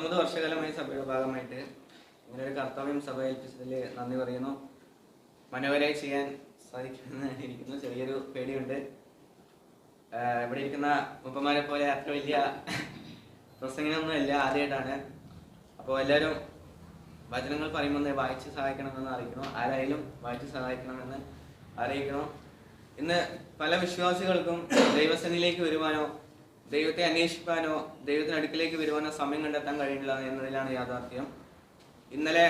19 വർഷകാലമായി സഭയുടെ ഭാഗമായിട്ട് ഇങ്ങനെ ഒരു കർത്തവ്യം സഭ ഏൽപ്പിച്ചതിൽ നന്ദി പറയുന്നു. മനോഹരമായി ചെയ്യാൻ സാധിക്കുമെന്ന് ഇരിക്കുന്നു. ചെറിയൊരു പേടിയുണ്ട്. ഇവിടെ ഇരിക്കുന്ന മുപ്പന്മാരെ പോലെ അത്ര വലിയ പ്രസംഗനൊന്നും ഇല്ല, ആദ്യമായിട്ടാണ്. അപ്പോൾ എല്ലാവരും വചനങ്ങൾ പറയുമ്പോൾ വായിച്ച് സഹായിക്കണമെന്ന് അറിയിക്കണം. ആരായാലും വായിച്ച് സഹായിക്കണമെന്ന് അറിയിക്കണം. ഇന്ന് പല വിശ്വാസികൾക്കും ദൈവസന്നിധിയിലേക്ക് വരുവാനോ ദൈവത്തെ അന്വേഷിക്കാനോ ദൈവത്തിന് അടുക്കിലേക്ക് വരുവാനോ സമയം കണ്ടെത്താൻ കഴിയില്ല എന്നതിലാണ് യാഥാർത്ഥ്യം. ഇന്നലെ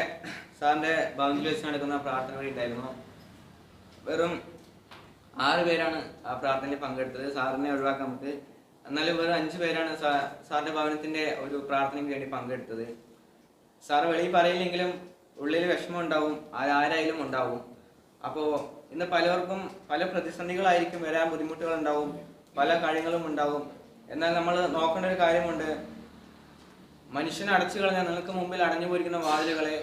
സാറിൻ്റെ ഭവനിൽ വെച്ച് നടക്കുന്ന പ്രാർത്ഥന വഴിയുണ്ടായിരുന്നു. വെറും 6 പേരാണ് ആ പ്രാർത്ഥനയിൽ പങ്കെടുത്തത്. സാറിനെ ഒഴിവാക്കാൻ നമുക്ക്, എന്നാലും വെറും 5 പേരാണ് സാറിൻ്റെ ഭവനത്തിൻ്റെ ഒരു പ്രാർത്ഥനയ്ക്ക് വേണ്ടി പങ്കെടുത്തത്. സാറ് വെളിയിൽ പറയില്ലെങ്കിലും ഉള്ളിൽ വിഷമം ഉണ്ടാവും, ആരായാലും ഉണ്ടാവും. അപ്പോൾ ഇന്ന് പലർക്കും പല പ്രതിസന്ധികളായിരിക്കും വരാൻ, ബുദ്ധിമുട്ടുകൾ ഉണ്ടാവും, പല കാര്യങ്ങളും ഉണ്ടാവും. എന്നാൽ നമ്മൾ നോക്കേണ്ട ഒരു കാര്യമുണ്ട്. മനുഷ്യനെ അടച്ചു കളഞ്ഞാൽ നിങ്ങൾക്ക് മുമ്പിൽ അടഞ്ഞു പോയിരിക്കുന്ന വാതിലുകളെ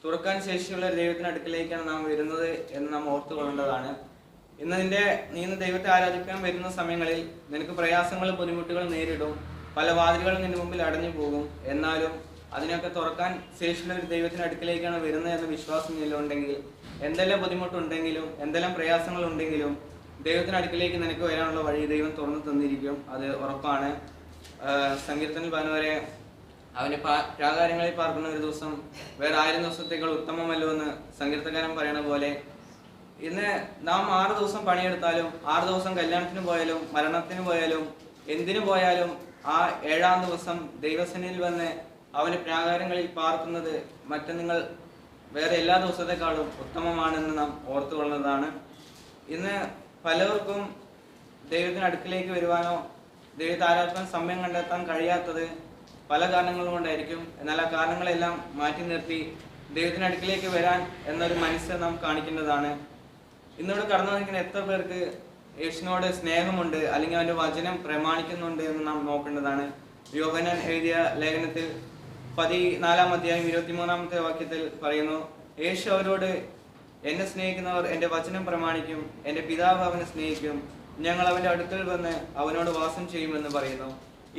തുറക്കാൻ ശേഷിയുള്ള ദൈവത്തിന് അടുക്കിലേക്കാണ് നാം വരുന്നത് എന്ന് നാം ഓർത്തുകൊള്ളേണ്ടതാണ്. നീ ഇന്ന് ദൈവത്തെ ആരാധിക്കാൻ വരുന്ന സമയങ്ങളിൽ നിനക്ക് പ്രയാസങ്ങളും ബുദ്ധിമുട്ടുകളും നേരിടും. പല വാതിലുകളും നിന്റെ മുമ്പിൽ അടഞ്ഞു പോകും. എന്നാലും അതിനൊക്കെ തുറക്കാൻ ശേഷിയുള്ള ഒരു ദൈവത്തിന് അടുക്കിലേക്കാണ് വരുന്നത് എന്ന വിശ്വാസം നിലയുണ്ടെങ്കിൽ, എന്തെല്ലാം ബുദ്ധിമുട്ടുണ്ടെങ്കിലും എന്തെല്ലാം പ്രയാസങ്ങൾ ഉണ്ടെങ്കിലും ദൈവത്തിന് അടുക്കിലേക്ക് നിനക്ക് വരാനുള്ള വഴി ദൈവം തുറന്നു തന്നിരിക്കും. അത് ഉറപ്പാണ്. സങ്കീർത്തനിൽ പറഞ്ഞവരെ അവന്റെ പ്രാകാരങ്ങളിൽ പാർക്കുന്ന ഒരു ദിവസം വേറെ 1000 ദിവസത്തേക്കാൾ ഉത്തമമല്ലോ എന്ന് സങ്കീർത്തകാരൻ പറയണ പോലെ, ഇന്ന് നാം 6 ദിവസം പണിയെടുത്താലും 6 ദിവസം കല്യാണത്തിന് പോയാലും മരണത്തിന് പോയാലും എന്തിനു പോയാലും ആ 7-ാം ദിവസം ദൈവസന്നിധിയിൽ വന്ന് അവന്റെ പ്രാകാരങ്ങളിൽ പാർക്കുന്നത് നിങ്ങൾ വേറെ എല്ലാ ദിവസത്തെക്കാളും ഉത്തമമാണെന്ന് നാം ഓർത്തുകൊള്ളുന്നതാണ്. ഇന്ന് പലർക്കും ദൈവത്തിന് അടുക്കിലേക്ക് വരുവാനോ ദൈവത്തെ ആരാധിക്കാൻ സമയം കണ്ടെത്താൻ കഴിയാത്തത് പല കാരണങ്ങൾ കൊണ്ടായിരിക്കും. എന്നാൽ ആ കാരണങ്ങളെല്ലാം മാറ്റി നിർത്തി ദൈവത്തിന് അടുക്കിലേക്ക് വരാൻ എന്നൊരു മനസ്സ് നാം കാണിക്കേണ്ടതാണ്. ഇന്നിവിടെ കടന്നു വന്നിരിക്കുന്ന എത്ര പേർക്ക് യേശുവിനോട് സ്നേഹമുണ്ട്, അല്ലെങ്കിൽ അവന്റെ വചനം പ്രമാണിക്കുന്നുണ്ട് എന്ന് നാം നോക്കേണ്ടതാണ്. യോഹന്നാൻ എഴുതിയ ലേഖനത്തിൽ 14-ാം അധ്യായം 23-ാമത്തെ വാക്യത്തിൽ പറയുന്നു, യേശു അവരോട്, എന്നെ സ്നേഹിക്കുന്നവർ എൻ്റെ വചനം പ്രമാണിക്കും, എൻ്റെ പിതാവ് അവനെ സ്നേഹിക്കും, ഞങ്ങൾ അവൻ്റെ അടുക്കൽ വന്ന് അവനോട് വാസം ചെയ്യുമെന്ന് പറയുന്നു.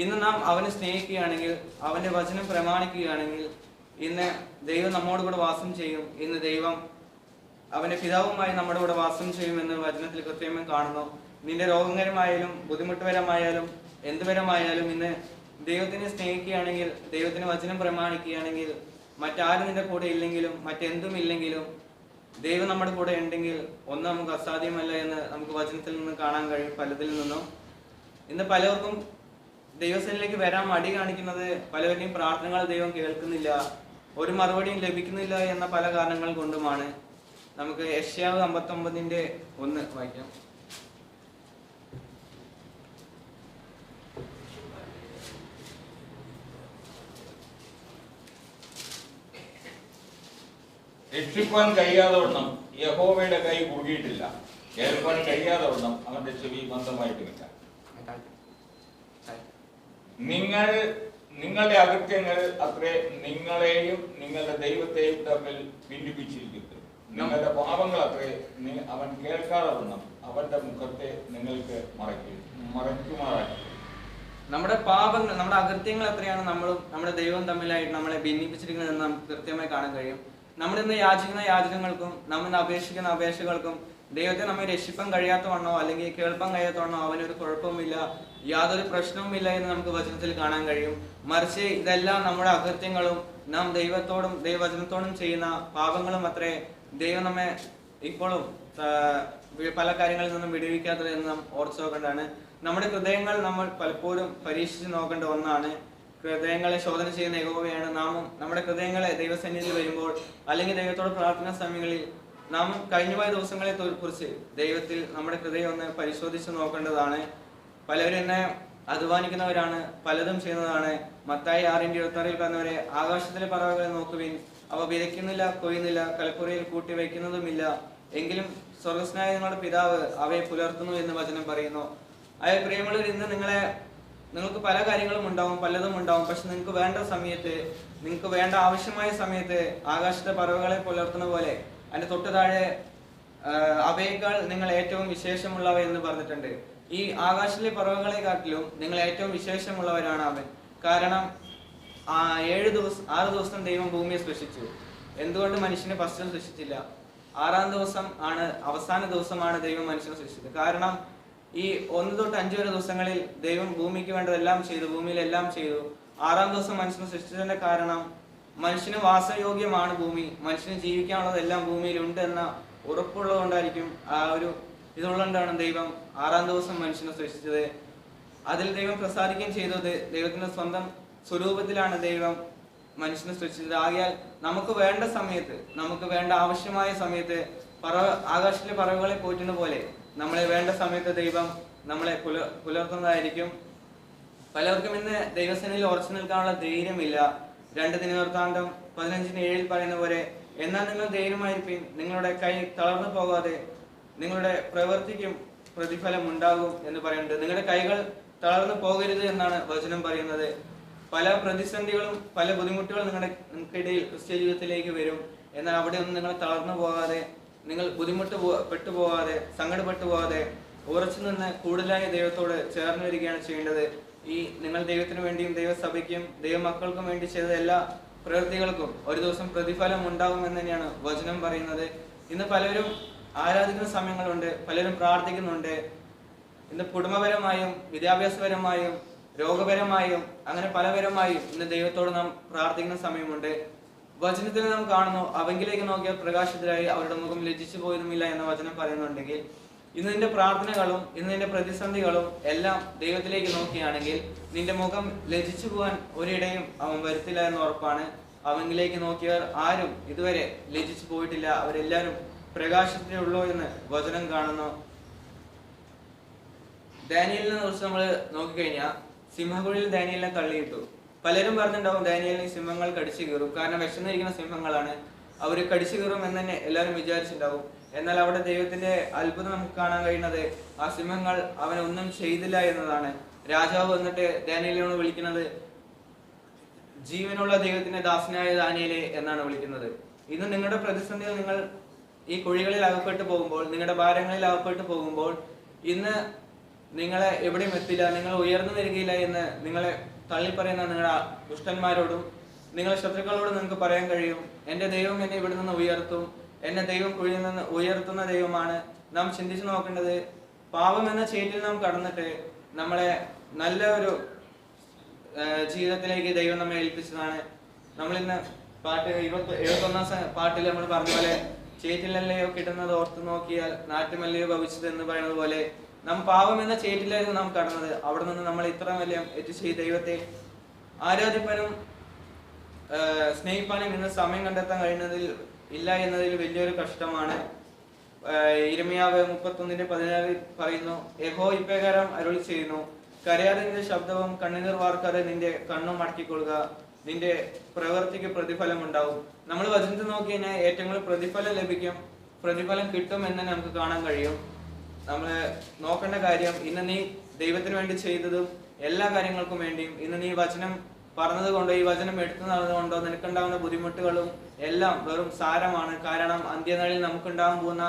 ഇന്ന് നാം അവനെ സ്നേഹിക്കുകയാണെങ്കിൽ, അവൻ്റെ വചനം പ്രമാണിക്കുകയാണെങ്കിൽ, ഇന്ന് ദൈവം നമ്മോട് കൂടെ വാസം ചെയ്യും. ഇന്ന് ദൈവം അവൻ്റെ പിതാവുമായി നമ്മുടെ കൂടെ വാസം ചെയ്യുമെന്ന് വചനത്തിൽ കൃത്യമായി കാണുന്നു. നിന്റെ രോഗകരമായാലും ബുദ്ധിമുട്ടുപരമായാലും എന്തുപരമായാലും ഇന്ന് ദൈവത്തിനെ സ്നേഹിക്കുകയാണെങ്കിൽ, ദൈവത്തിന് വചനം പ്രമാണിക്കുകയാണെങ്കിൽ, മറ്റാരും നിന്റെ കൂടെ ഇല്ലെങ്കിലും മറ്റെന്തും ഇല്ലെങ്കിലും ദൈവം നമ്മുടെ കൂടെ ഉണ്ടെങ്കിൽ ഒന്നും നമുക്ക് അസാധ്യമല്ല എന്ന് നമുക്ക് വചനത്തിൽ നിന്ന് കാണാൻ കഴിയും. പലതിൽ നിന്നും ഇന്ന് പലർക്കും ദൈവസന്നിധിയിലേക്ക് വരാൻ മടി കാണിക്കുന്നത് പലവരുടെയും പ്രാർത്ഥനകൾ ദൈവം കേൾക്കുന്നില്ല, ഒരു മറുപടിയും ലഭിക്കുന്നില്ല എന്ന പല കാരണങ്ങൾ കൊണ്ടുമാണ്. നമുക്ക് യെശയ്യാവ് 59:1 വായിക്കാം. രക്ഷിപ്പാൻ കഴിയാതെ വണ്ണം യഹോവയുടെ കൈ കുറുകിയിട്ടില്ല, കേൾപ്പാൻ കഴിയാതെ വണ്ണം അവന്റെ ചെവി ബന്ധമായിട്ടുമില്ല. നിങ്ങളുടെ അകൃത്യങ്ങൾ അത്രേ നിങ്ങളെയും നിങ്ങളുടെ ദൈവത്തെയും തമ്മിൽ ഭിന്നിപ്പിച്ചിരിക്കുന്നത്. നിങ്ങളുടെ പാപങ്ങൾ അത്രേ അവൻ കേൾക്കാതെ വണ്ണം അവന്റെ മുഖത്തെ നിങ്ങൾക്ക് മറയ്ക്കുമാറാക്കി. നമ്മുടെ പാപങ്ങൾ, നമ്മുടെ അകൃത്യങ്ങൾ എത്രയാണ് നമ്മളും നമ്മുടെ ദൈവവും തമ്മിലായിട്ട് നമ്മളെ ഭിന്നിപ്പിച്ചിരിക്കുന്നതെന്ന് നമുക്ക് കൃത്യമായി കാണാൻ കഴിയും. നമ്മളിന്ന് യാചിക്കുന്ന യാചനകൾക്കും നമ്മളിന്ന് അപേക്ഷിക്കുന്ന അപേക്ഷകൾക്കും ദൈവത്തെ നമ്മെ രക്ഷിപ്പാൻ കഴിയാത്തവണ്ണോ അല്ലെങ്കിൽ കേൾപ്പാൻ കഴിയാത്തവണ്ണോ അവനൊരു കുഴപ്പവുമില്ല, യാതൊരു പ്രശ്നവുമില്ല എന്ന് നമുക്ക് വചനത്തിൽ കാണാൻ കഴിയും. മറിച്ച് ഇതെല്ലാം നമ്മുടെ അകൃത്യങ്ങളും നാം ദൈവത്തോടും ദൈവവചനത്തോടും ചെയ്യുന്ന പാപങ്ങളും അത്രേ ദൈവം നമ്മെ ഇപ്പോഴും പല കാര്യങ്ങളിൽ നിന്നും വിടുവിക്കാത്തത് എന്ന് നാം ഓർത്ത് നോക്കേണ്ടതാണ്. നമ്മുടെ ഹൃദയങ്ങൾ നമ്മൾ പലപ്പോഴും പരീക്ഷിച്ച് നോക്കേണ്ട ഒന്നാണ്. ഹൃദയങ്ങളെ ശോധന ചെയ്യുന്ന യഹോവയാണ്. നാമും നമ്മുടെ ഹൃദയങ്ങളെ ദൈവസന്നിധിയിൽ വരുമ്പോൾ അല്ലെങ്കിൽ ദൈവത്തോട് പ്രാർത്ഥന സമയങ്ങളിൽ നാം കഴിഞ്ഞുപോയ ദിവസങ്ങളെ കുറിച്ച് ദൈവത്തിൽ നമ്മുടെ ഹൃദയം ഒന്ന് പരിശോധിച്ച് നോക്കേണ്ടതാണ്. പലരും എന്നെ അധ്വാനിക്കുന്നവരാണ്, പലതും ചെയ്യുന്നതാണ്. മത്തായി 6:26 പറഞ്ഞവരെ, ആകാശത്തിലെ പറവകളെ നോക്കുവിൻ, അവ വിതയ്ക്കുന്നില്ല, കൊയ്യുന്നില്ല, കൽപ്പുരയിൽ കൂട്ടി വയ്ക്കുന്നതുമില്ല, എങ്കിലും സ്വർഗസ്നായ നിങ്ങളുടെ പിതാവ് അവയെ പുലർത്തുന്നു എന്ന് വചനം പറയുന്നു. അതായത് പ്രിയമുള്ളവർ, ഇന്ന് നിങ്ങൾക്ക് പല കാര്യങ്ങളും ഉണ്ടാവും, പലതും ഉണ്ടാവും. പക്ഷെ നിങ്ങൾക്ക് വേണ്ട സമയത്ത്, നിങ്ങൾക്ക് വേണ്ട ആവശ്യമായ സമയത്ത് ആകാശത്തെ പറവകളെ പുലർത്തുന്ന പോലെ അതിന്റെ തൊട്ട് താഴെ അവയേക്കാൾ നിങ്ങൾ ഏറ്റവും വിശേഷമുള്ളവ എന്ന് പറഞ്ഞിട്ടുണ്ട്. ഈ ആകാശത്തിലെ പറവകളെ കാട്ടിലും നിങ്ങൾ ഏറ്റവും വിശേഷമുള്ളവരാണ് അവൻ. കാരണം 6 ദിവസം ദൈവം ഭൂമിയെ സൃഷ്ടിച്ചു. എന്തുകൊണ്ട് മനുഷ്യനെ ഫസ്റ്റ് സൃഷ്ടിച്ചില്ല? 6-ാം ദിവസം ആണ്, അവസാന ദിവസമാണ് ദൈവം മനുഷ്യനെ സൃഷ്ടിച്ചത്. കാരണം ഈ 1 തൊട്ട് 5 വരെ ദിവസങ്ങളിൽ ദൈവം ഭൂമിക്ക് വേണ്ടതെല്ലാം ചെയ്തു, ഭൂമിയിലെല്ലാം ചെയ്തു. 6-ാം ദിവസം മനുഷ്യനെ സൃഷ്ടിച്ചതിന്റെ കാരണം മനുഷ്യന് വാസയോഗ്യമാണ് ഭൂമി, മനുഷ്യന് ജീവിക്കാനുള്ളതെല്ലാം ഭൂമിയിലുണ്ട് എന്ന ഉറപ്പുള്ളതുകൊണ്ടായിരിക്കും, ആ ഒരു ഇതുള്ളതുകൊണ്ടാണ് ദൈവം 6-ാം ദിവസം മനുഷ്യനെ സൃഷ്ടിച്ചത്. അതിൽ ദൈവം പ്രസാദിക്കുകയും ചെയ്തത് ദൈവത്തിന്റെ സ്വന്തം സ്വരൂപത്തിലാണ് ദൈവം മനുഷ്യനെ സൃഷ്ടിച്ചത്. ആകയാൽ നമുക്ക് വേണ്ട സമയത്ത്, നമുക്ക് വേണ്ട ആവശ്യമായ സമയത്ത് ആകാശത്തിലെ പറവകളെ പോറ്റുന്ന പോലെ നമ്മളെ വേണ്ട സമയത്ത് ദൈവം നമ്മളെ പുലർത്തുന്നതായിരിക്കും. പലർക്കും ഇന്ന് ദൈവസേനയിൽ ഉറച്ചു നിൽക്കാനുള്ള ധൈര്യമില്ല. 2 ദിനവൃത്താന്തം 15:7 പറയുന്ന പോലെ, എന്നാൽ നിങ്ങൾ ധൈര്യമായിരിക്കും, നിങ്ങളുടെ കൈ തളർന്നു പോകാതെ നിങ്ങളുടെ പ്രവൃത്തിക്കും പ്രതിഫലം ഉണ്ടാകും എന്ന് പറയുന്നുണ്ട്. നിങ്ങളുടെ കൈകൾ തളർന്നു പോകരുത് എന്നാണ് വചനം പറയുന്നത്. പല പ്രതിസന്ധികളും പല ബുദ്ധിമുട്ടുകളും നിങ്ങൾക്കിടയിൽ ക്രിസ്ത്യ ജീവിതത്തിലേക്ക് വരും. എന്നാൽ അവിടെ ഒന്നും നിങ്ങൾ തളർന്നു പോകാതെ, നിങ്ങൾ പെട്ടു പോകാതെ, സങ്കടപ്പെട്ടു പോകാതെ ഉറച്ചു നിന്ന് കൂടുതലായി ദൈവത്തോട് ചേർന്ന് വരികയാണ് ചെയ്യേണ്ടത്. ഈ നിങ്ങൾ ദൈവത്തിന് വേണ്ടിയും ദൈവസഭയ്ക്കും ദൈവമക്കൾക്കും വേണ്ടി ചെയ്ത എല്ലാ പ്രവൃത്തികൾക്കും ഒരു ദിവസം പ്രതിഫലം ഉണ്ടാകുമെന്ന് തന്നെയാണ് വചനം പറയുന്നത്. ഇന്ന് പലരും ആരാധിക്കുന്ന സമയങ്ങളുണ്ട്, പലരും പ്രാർത്ഥിക്കുന്നുണ്ട്. ഇന്ന് കുടുംബപരമായും വിദ്യാഭ്യാസപരമായും രോഗപരമായും അങ്ങനെ പലപരമായും ഇന്ന് ദൈവത്തോട് നാം പ്രാർത്ഥിക്കുന്ന സമയമുണ്ട്. വചനത്തിൽ നാം കാണുന്നു, അവങ്കിലേക്ക് നോക്കിയാൽ പ്രകാശത്തിലായി അവരുടെ മുഖം ലജ്ജിച്ചു പോയതുമില്ല എന്ന വചനം പറയുന്നുണ്ടെങ്കിൽ, ഇന്ന് നിന്റെ പ്രാർത്ഥനകളും ഇന്ന് നിന്റെ പ്രതിസന്ധികളും എല്ലാം ദൈവത്തിലേക്ക് നോക്കിയാണെങ്കിൽ നിന്റെ മുഖം ലജ്ജിച്ചു പോകാൻ ഒരിടയും അവൻ വരുത്തില്ല എന്ന് ഉറപ്പാണ്. അവങ്കിലേക്ക് നോക്കിയവർ ആരും ഇതുവരെ ലജ്ജിച്ചു പോയിട്ടില്ല, അവരെല്ലാവരും പ്രകാശത്തിലുള്ളൂ എന്ന് വചനം കാണുന്നു. ദാനിയേലിനെ കുറിച്ച് നമ്മൾ നോക്കിക്കഴിഞ്ഞാൽ, സിംഹകുഴിയിൽ ദാനിയേലിനെ തള്ളിയിട്ടു. പലരും പറഞ്ഞിട്ടുണ്ടാവും ദാനിയേലിനെ സിംഹങ്ങൾ കടിച്ചു കീറും, കാരണം വിശന്നിരിക്കുന്ന സിംഹങ്ങളാണ്, അവർ കടിച്ചു കീറും എന്ന് തന്നെ എല്ലാവരും വിചാരിച്ചിട്ടുണ്ടാവും. എന്നാൽ അവിടെ ദൈവത്തിന്റെ അത്ഭുതം നമുക്ക് കാണാൻ കഴിയുന്നത്, ആ സിംഹങ്ങൾ അവനൊന്നും ചെയ്തില്ല എന്നതാണ്. രാജാവ് വന്നിട്ട് ദാനിയേലിനോട് വിളിക്കുന്നത് ജീവനുള്ള ദൈവത്തിന്റെ ദാസനായ ദാനിയേലേ എന്നാണ് വിളിക്കുന്നത്. ഇന്ന് നിങ്ങളുടെ പ്രതിസന്ധികൾ, നിങ്ങൾ ഈ കുഴികളിൽ അകപ്പെട്ടു പോകുമ്പോൾ, നിങ്ങളുടെ ഭാരങ്ങളിൽ അകപ്പെട്ടു പോകുമ്പോൾ, ഇന്ന് നിങ്ങളെ എവിടെയും എത്തില്ല, നിങ്ങൾ ഉയർന്നു വരികയില്ല എന്ന് നിങ്ങളെ തള്ളിപ്പറയുന്ന നിങ്ങളുടെ ദുഷ്ടന്മാരോടും നിങ്ങളുടെ ശത്രുക്കളോടും നിങ്ങൾക്ക് പറയാൻ കഴിയും, എൻ്റെ ദൈവം എന്നെ ഇവിടെ നിന്ന് ഉയർത്തും, എന്നെ ദൈവം കുഴിയിൽ നിന്ന് ഉയർത്തുന്ന ദൈവമാണ്. നാം ചിന്തിച്ചു നോക്കേണ്ടത്, പാപം എന്ന ചേറ്റിൽ നാം കടന്നിട്ട് നമ്മളെ നല്ല ഒരു ജീവിതത്തിലേക്ക് ദൈവം നമ്മെ ഏൽപ്പിച്ചതാണ്. നമ്മളിന്ന് പാട്ട് 71 പാട്ടിൽ നമ്മൾ പറഞ്ഞ പോലെ, ചേറ്റിലല്ലയോ കിട്ടുന്നത് ഓർത്തു നോക്കിയാൽ നാറ്റുമല്ലയോ ഭവിച്ചത് എന്ന് പറയുന്നത് പോലെ, നാം പാപം എന്ന ചേറ്റിലായിരുന്നു നാം കടന്നത്. അവിടെ നിന്ന് നമ്മൾ ഇത്ര വലിയ എത്തിച്ച് ദൈവത്തെ ആരാധിപ്പാനും സ്നേഹിപ്പാനും ഇന്ന് സമയം കണ്ടെത്താൻ കഴിയുന്നതിൽ ഇല്ല എന്നതിൽ വലിയൊരു കഷ്ടമാണ്. യിരെമ്യാവ് 31:16 പറയുന്നു, യഹോവ ഇപ്രകാരം അരുളി ചെയ്യുന്നു, കരയാതെ നിന്റെ ശബ്ദവും കണ്ണുനീർ വാർക്കാതെ നിന്റെ കണ്ണും അടക്കിക്കൊള്ളുക, നിന്റെ പ്രവൃത്തിക്ക് പ്രതിഫലം ഉണ്ടാവും. നമ്മൾ വചനത്തിൽ നോക്കി കഴിഞ്ഞാൽ ഏറ്റവും കൂടുതൽ പ്രതിഫലം ലഭിക്കും, പ്രതിഫലം കിട്ടും എന്ന് നമുക്ക് കാണാൻ കഴിയും. നമ്മൾ നോക്കേണ്ട കാര്യം, ഇന്ന് നീ ദൈവത്തിന് വേണ്ടി ചെയ്തതും എല്ലാ കാര്യങ്ങൾക്കും വേണ്ടിയും ഇന്ന് നീ വചനം പറഞ്ഞത് കൊണ്ടോ ഈ വചനം എടുത്തു നടന്നുകൊണ്ടോ നിനക്കുണ്ടാകുന്ന ബുദ്ധിമുട്ടുകളും എല്ലാം വെറും സാരമാണ്. കാരണം അന്ത്യനാളിൽ നമുക്കുണ്ടാകാൻ പോകുന്ന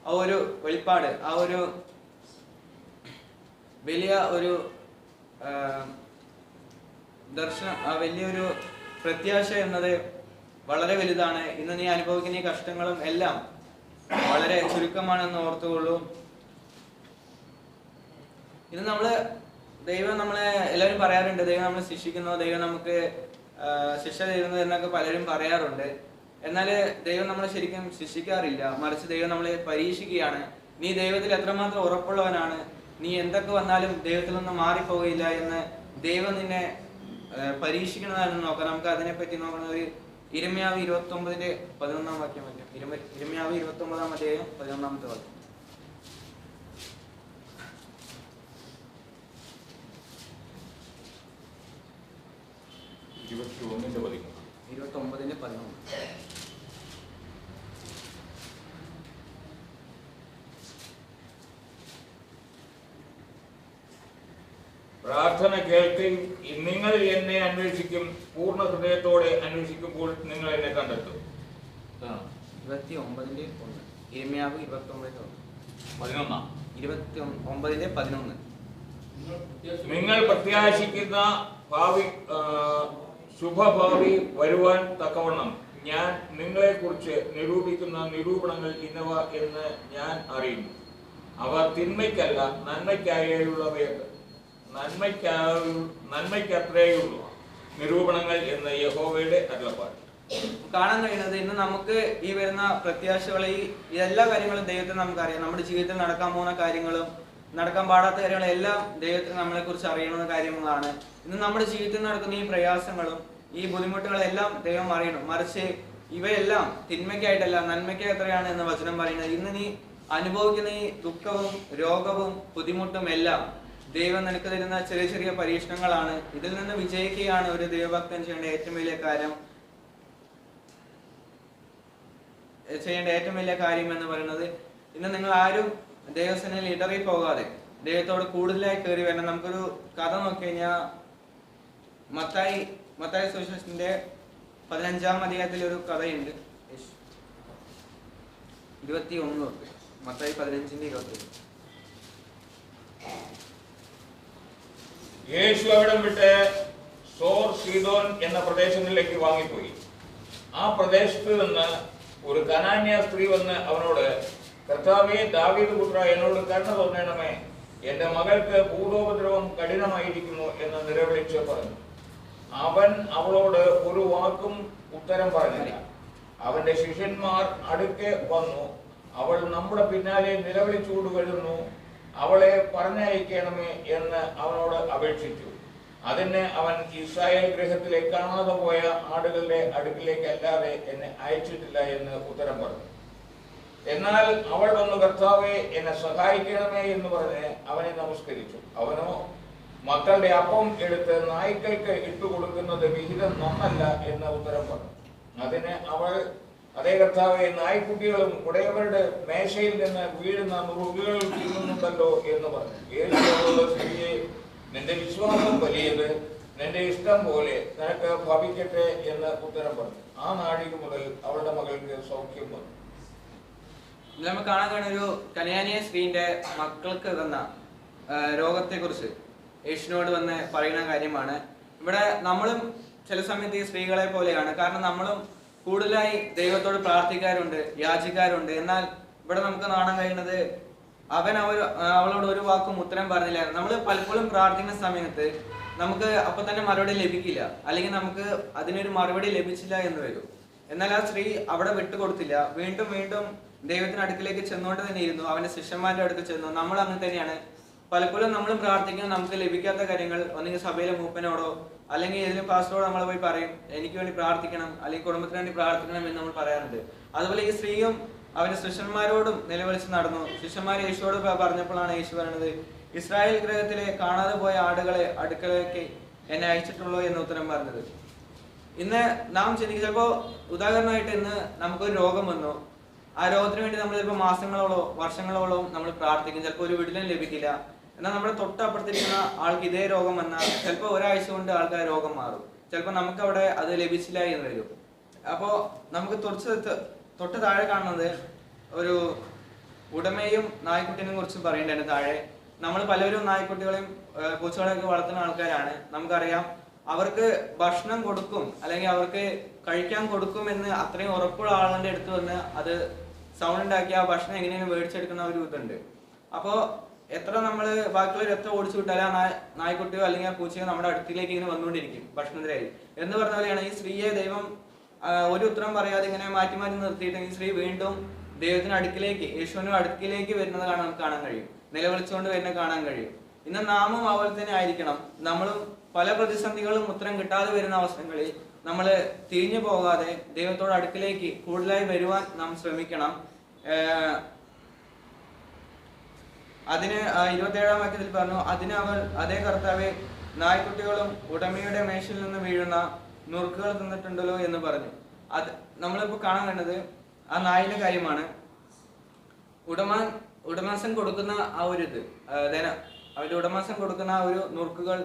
ആ ഒരു വെളിപ്പാട്, ആ ഒരു വലിയ ഒരു ദർശനം, ആ വലിയൊരു പ്രത്യാശ എന്നത് വളരെ വലുതാണ്. ഇന്ന് നീ അനുഭവിക്കുന്ന ഈ കഷ്ടങ്ങളും എല്ലാം വളരെ ചുരുക്കമാണെന്ന് ഓർത്തുകൊള്ളൂ. ഇത് ദൈവം നമ്മളെ എല്ലാവരും പറയാറുണ്ട്, ദൈവം നമ്മളെ ശിക്ഷിക്കുന്നു, ദൈവം നമുക്ക് ശിക്ഷ തരുന്നു എന്നൊക്കെ പലരും പറയാറുണ്ട്. എന്നാൽ ദൈവം നമ്മളെ ശരിക്കും ശിക്ഷിക്കാറില്ല, മറിച്ച് ദൈവം നമ്മളെ പരീക്ഷിക്കുകയാണ്. നീ ദൈവത്തിൽ എത്രമാത്രം ഉറപ്പുള്ളവനാണ്, നീ എന്തൊക്കെ വന്നാലും ദൈവത്തിൽ നിന്ന് മാറിപ്പോകില്ല എന്ന് ദൈവം നിന്നെ പരീക്ഷിക്കണതാണെന്ന് നോക്കാം. നമുക്ക് അതിനെപ്പറ്റി നോക്കുന്നത് യിരെമ്യാവ് 29:11 വാക്യം പറ്റും. യിരെമ്യാവ് 29:11 വാക്യം. പ്രാർത്ഥന കേൾക്കും, നിങ്ങൾ എന്നെ അന്വേഷിക്കും, പൂർണ്ണ ഹൃദയത്തോടെ അന്വേഷിക്കുമ്പോൾ നിങ്ങൾ എന്നെ കണ്ടെത്തും. 29:1. യിരെമ്യാവ് 29:11. 29:11. നിങ്ങൾ പ്രത്യാശിക്കുന്ന ഭാവി ശുഭഭാവി വരുവാൻ തക്കവണ്ണം ഞാൻ നിങ്ങളെക്കുറിച്ച് നിരൂപിക്കുന്ന നിരൂപണങ്ങൾ ഇന്നവ എന്ന് ഞാൻ അറിയുന്നു. അവ തിന്മയ്ക്കല്ല നന്മയ്ക്കായുള്ളവയത്, നന്മയ്ക്കത്രേയുള്ളൂ നിരൂപണങ്ങൾ എന്ന് യഹോവയുടെ അരുളപ്പാട്. കാണാൻ കഴിയുന്നത് ഇന്ന് നമുക്ക് ഈ വരുന്ന പ്രത്യാശകളെ ഈ എല്ലാ കാര്യങ്ങളും ദൈവത്തിന് നമുക്കറിയാം. നമ്മുടെ ജീവിതത്തിൽ നടക്കാൻ പോകുന്ന കാര്യങ്ങളും നടക്കാൻ പാടാത്ത കാര്യങ്ങളും എല്ലാം ദൈവത്തിന് നമ്മളെ കുറിച്ച് അറിയണമെന്ന കാര്യങ്ങളാണ്. ഇന്ന് നമ്മുടെ ജീവിതത്തിൽ നടക്കുന്ന ഈ പ്രയാസങ്ങളും ഈ ബുദ്ധിമുട്ടുകളെല്ലാം ദൈവം അറിയണം. മറിച്ച് ഇവയെല്ലാം തിന്മയ്ക്കായിട്ടല്ല നന്മയ്ക്ക് എത്രയാണ് എന്ന് വചനം പറയുന്നത്. ഇന്ന് നീ അനുഭവിക്കുന്ന ഈ ദുഃഖവും രോഗവും ബുദ്ധിമുട്ടും എല്ലാം ദൈവം നിനക്ക് തരുന്ന ചെറിയ ചെറിയ പരീക്ഷണങ്ങളാണ്. ഇതിൽ നിന്ന് വിജയിക്കുകയാണ് ഒരു ദൈവഭക്തൻ ചെയ്യേണ്ട ഏറ്റവും വലിയ കാര്യം എന്ന് പറയുന്നത്. ഇന്ന് നിങ്ങൾ ആരും ദൈവസേനയിൽ ഇടറി പോകാതെ ദൈവത്തോട് കൂടുതലായി കയറി വരണം. നമുക്കൊരു കഥ നോക്കി കഴിഞ്ഞാൽ മത്തായി സുവിശേഷത്തിന്റെ 15-ാം അധ്യായത്തിൽ ഒരു കഥയുണ്ട്. 21 മത്തായി 15:21. യേശു അവിടം വിട്ട് സോർ സീദോൻ എന്ന പ്രദേശങ്ങളിലേക്ക് വാങ്ങിപ്പോയി. ആ പ്രദേശത്ത് നിന്ന് ഒരു കനാന്യ സ്ത്രീ വന്ന് അവനോട്, കർത്താവേ, ദാവീദ് പുത്ര, എന്നോട് കരുണ തോന്നണമേ, എന്റെ മകൾക്ക് ഭൂതോപദ്രവം കഠിനമായിരിക്കുന്നു എന്ന് നിലവിളിച്ച് പറഞ്ഞു. അവൻ അവളോട് ഒരു വാക്കും ഉത്തരം പറഞ്ഞില്ല. അവന്റെ ശിഷ്യന്മാർ അടുക്കെ വന്നു. അവൾ നമ്മുടെ പിന്നാലെ നിലവിളിച്ചുകൊണ്ട് വരുന്നു, അവളെ പറഞ്ഞയക്കണമേ എന്ന് അവനോട് അപേക്ഷിച്ചു. അതിന് അവൻ, ഇസ്രായേൽ ഗൃഹത്തിലെ കാണാതെ പോയ ആടുകളുടെ അടുക്കിലേക്ക് അല്ലാതെ എന്നെ അയച്ചിട്ടില്ല എന്ന് ഉത്തരം പറഞ്ഞു. എന്നാൽ അവൾ വന്നു, കർത്താവേ, എന്നെ സഹായിക്കണമേ എന്ന് പറഞ്ഞ് അവനെ നമസ്കരിച്ചു. അവനോ, മക്കളുടെ അപ്പം എടുത്ത് നായ്ക്കൾക്ക് ഇട്ടുകൊടുക്കുന്നത് വിഹിതം നന്നല്ല എന്ന് ഉത്തരം പറഞ്ഞു. അതിന് അവൾ, അതേ കർത്താവേ, നായ്ക്കുട്ടികളും ഉടയവരുടെ മേശയിൽ നിന്ന് വീഴുന്ന നുറുകുകൾ തിന്നുന്നുണ്ടല്ലോ എന്ന് പറഞ്ഞു. യേശുവോട്, സ്ത്രീയെ, നിന്റെ വിശ്വാസം വലിയത്, നിന്റെ ഇഷ്ടം പോലെ നിനക്ക് ഭവിക്കട്ടെ എന്ന് ഉത്തരം പറഞ്ഞു. ആ നാഴിക മുതൽ അവളുടെ മകൾക്ക് സൗഖ്യം വന്നു. നമുക്ക് കാണാൻ കഴിയുന്ന ഒരു കനാന്യ സ്ത്രീന്റെ മക്കൾക്ക് വന്ന രോഗത്തെ കുറിച്ച് യേശുവിനോട് വന്ന് പറയുന്ന കാര്യമാണ്. ഇവിടെ നമ്മളും ചില സമയത്ത് ഈ സ്ത്രീകളെ പോലെയാണ്. കാരണം നമ്മളും കൂടുതലായി ദൈവത്തോട് പ്രാർത്ഥിക്കാറുണ്ട്, യാചിക്കാറുണ്ട്. എന്നാൽ ഇവിടെ നമുക്ക് കാണാൻ കഴിയുന്നത് അവളോട് ഒരു വാക്കും ഉത്തരം പറഞ്ഞില്ല. നമ്മൾ പലപ്പോഴും പ്രാർത്ഥിക്കുന്ന സമയത്ത് നമുക്ക് അപ്പൊ തന്നെ മറുപടി ലഭിക്കില്ല, അല്ലെങ്കിൽ നമുക്ക് അതിനൊരു മറുപടി ലഭിച്ചില്ല എന്ന് വരും. എന്നാൽ ആ സ്ത്രീ അവിടെ വിട്ടുകൊടുത്തില്ല. വീണ്ടും വീണ്ടും ദൈവത്തിന് അടുക്കിലേക്ക് ചെന്നുകൊണ്ട് തന്നെ ഇരുന്നു. അവന്റെ ശിഷ്യന്മാരുടെ അടുത്ത് ചെന്നു. നമ്മൾ അങ്ങനെ തന്നെയാണ്. പലപ്പോഴും നമ്മൾ പ്രാർത്ഥിക്കുന്നത് നമുക്ക് ലഭിക്കാത്ത കാര്യങ്ങൾ ഒന്നെങ്കിൽ സഭയിലെ മൂപ്പനോടോ അല്ലെങ്കിൽ ഏതെങ്കിലും പാസ്റ്ററോടോ നമ്മൾ പോയി പറയും, എനിക്ക് വേണ്ടി പ്രാർത്ഥിക്കണം, അല്ലെങ്കിൽ കുടുംബത്തിന് വേണ്ടി പ്രാർത്ഥിക്കണം എന്ന് നമ്മൾ പറയാറുണ്ട്. അതുപോലെ ഈ സ്ത്രീയും അവന്റെ ശിഷ്യന്മാരോടും നിലവിളിച്ച് നടന്നു. ശിഷ്യന്മാർ യേശുവോട് പറഞ്ഞപ്പോഴാണ് യേശു പറയുന്നത്, ഇസ്രായേൽ ഗൃഹത്തിലെ കാണാതെ പോയ ആടുകളെ അടുക്കളയ്ക്ക് എന്നെ അയച്ചിട്ടുള്ളൂ എന്ന് ഉത്തരം പറഞ്ഞത്. ഇന്ന് നാം ചിന്തിക്കും, ചിലപ്പോൾ ഉദാഹരണമായിട്ട് ഇന്ന് നമുക്കൊരു രോഗം വന്നു. ആ രോഗത്തിന് വേണ്ടി നമ്മൾ ചിലപ്പോൾ മാസങ്ങളോളോ വർഷങ്ങളോളം നമ്മൾ പ്രാർത്ഥിക്കും. ചിലപ്പോൾ ഒരു വിടുതലും ലഭിക്കില്ല. എന്നാൽ നമ്മുടെ തൊട്ടപ്പുറത്തിരിക്കുന്ന ആൾക്ക് ഇതേ രോഗം വന്നാൽ ചിലപ്പോൾ ഒരാഴ്ച കൊണ്ട് ആൾക്ക് ആ രോഗം മാറും. ചിലപ്പോൾ നമുക്ക് അവിടെ അത് ലഭിച്ചില്ല എന്ന് വരും. അപ്പോൾ നമുക്ക് തൊട്ട് താഴെ കാണുന്നത് ഒരു ഉടമയും നായ്ക്കുട്ടിനെ കുറിച്ച് പറയേണ്ടതിന് താഴെ. നമ്മൾ പലരും നായ്ക്കുട്ടികളെയും പൂച്ചകളെയൊക്കെ വളർത്തുന്ന ആൾക്കാരാണ്. നമുക്കറിയാം അവർക്ക് ഭക്ഷണം കൊടുക്കും, അല്ലെങ്കിൽ അവർക്ക് കഴിക്കാൻ കൊടുക്കും എന്ന് അത്രയും ഉറപ്പുള്ള ആളുടെ അടുത്ത് വന്ന് അത് സൗണ്ട് ഉണ്ടാക്കി ആ ഭക്ഷണം എങ്ങനെയാണ് മേടിച്ചെടുക്കുന്ന ഒരു ഇതുണ്ട്. അപ്പോൾ എത്ര നമ്മൾ ബാക്കിയുള്ളവർ എത്ര ഓടിച്ചു വിട്ടാലും ആ നായ്ക്കുട്ടിയോ അല്ലെങ്കിൽ ആ പൂച്ചയോ നമ്മുടെ അടുത്തിലേക്ക് ഇങ്ങനെ വന്നുകൊണ്ടിരിക്കും ഭക്ഷണത്തിനായി. എന്ന് പറഞ്ഞ പോലെയാണ് ഈ സ്ത്രീയെ ദൈവം ഒരു ഉത്തരം പറയാതെ ഇങ്ങനെ മാറ്റി മാറ്റി നിർത്തിയിട്ട് ഈ സ്ത്രീ വീണ്ടും ദൈവത്തിന് അടുക്കിലേക്ക്, യേശുവിന്റെ അടുക്കിലേക്ക് വരുന്നത് നമുക്ക് കാണാൻ കഴിയും. നിലവിളിച്ചുകൊണ്ട് വരുന്നത് കാണാൻ കഴിയും. ഇന്ന് നാമും അതുപോലെ തന്നെ ആയിരിക്കണം. നമ്മളും പല പ്രതിസന്ധികളും ഉത്തരം കിട്ടാതെ വരുന്ന അവസരങ്ങളിൽ നമ്മൾ തിരിഞ്ഞു പോകാതെ ദൈവത്തോട് അടുക്കിലേക്ക് കൂടുതലായി വരുവാൻ നാം ശ്രമിക്കണം. അതിന് 27-ാം വാക്യത്തിൽ പറഞ്ഞു, അതിന് അവൾ, അതേ കർത്താവേ, നായ്ക്കുട്ടികളും ഉടമയുടെ മേശയിൽ നിന്ന് വീഴുന്ന നുറുക്കുകൾ തിന്നിട്ടുണ്ടല്ലോ എന്ന് പറഞ്ഞു. അത് നമ്മളിപ്പോൾ കാണാൻ കണ്ടത് ആ നായിന്റെ കാര്യമാണ്. ഉടമസ്ഥൻ കൊടുക്കുന്ന ആ ഒരു ഇത് അവന്റെ ഉടമസ്ഥൻ കൊടുക്കുന്ന ആ ഒരു നുറുക്കുകൾ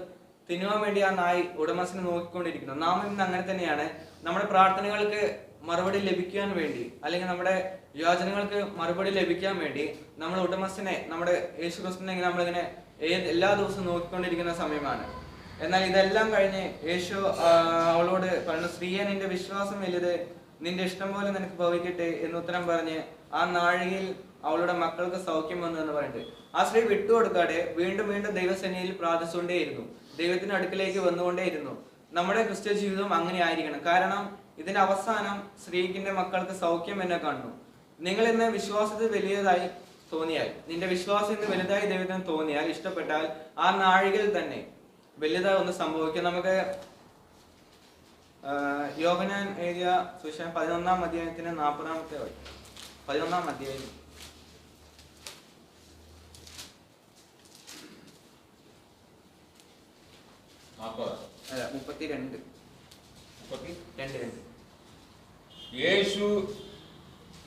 തിന്നുവാൻ വേണ്ടി ആ നായ് ഉടമസ്ഥനെ നോക്കിക്കൊണ്ടിരിക്കുന്നു. നാം ഇന്ന് അങ്ങനെ തന്നെയാണ്. നമ്മുടെ പ്രാർത്ഥനകൾക്ക് മറുപടി ലഭിക്കാൻ വേണ്ടി, അല്ലെങ്കിൽ നമ്മുടെ യാചനകൾക്ക് മറുപടി ലഭിക്കാൻ വേണ്ടി നമ്മൾ ഉടമസ്ഥനെ, നമ്മുടെ യേശു ക്രിസ്തുവിനെ നമ്മളിങ്ങനെ എല്ലാ ദിവസവും നോക്കിക്കൊണ്ടിരിക്കുന്ന സമയമാണ്. എന്നാൽ ഇതെല്ലാം കഴിഞ്ഞ് യേശു അവളോട് പറഞ്ഞു, സ്ത്രീയെ, നിന്റെ വിശ്വാസം വലുത്, നിന്റെ ഇഷ്ടം പോലെ നിനക്ക് ഭവിക്കട്ടെ എന്ന് ഉത്തരം പറഞ്ഞ് ആ നാഴികയിൽ അവളുടെ മക്കൾക്ക് സൗഖ്യം വന്നു എന്ന് പറയുന്നത്. ആ സ്ത്രീ വിട്ടുകൊടുക്കാതെ വീണ്ടും വീണ്ടും ദൈവസന്നിധിയിൽ പ്രാർത്ഥിച്ചുകൊണ്ടേയിരുന്നു, ദൈവത്തിന്റെ അടുക്കിലേക്ക് വന്നുകൊണ്ടേയിരുന്നു. നമ്മുടെ ക്രിസ്ത്യ ജീവിതം അങ്ങനെ ആയിരിക്കണം. കാരണം ഇതിന്റെ അവസാനം സ്ത്രീക്കിന്റെ മക്കൾക്ക് സൗഖ്യം എന്നെ കാണുന്നു. നിങ്ങൾ ഇന്ന് വിശ്വാസത്തിൽ വലിയതായി തോന്നിയാൽ, നിന്റെ വിശ്വാസം ഇന്ന് വലുതായി ദൈവത്തിന് തോന്നിയാൽ, ഇഷ്ടപ്പെട്ടാൽ, ആ നാഴികയിൽ തന്നെ വലുതായി ഒന്ന് സംഭവിക്കും. നമുക്ക് യോഹന്നാൻ എഴുതിയ സുവിശേഷം 11-ാം അധ്യായത്തിന് 40-ാമത്തെ 11-ാം അധ്യായം 32. യേശു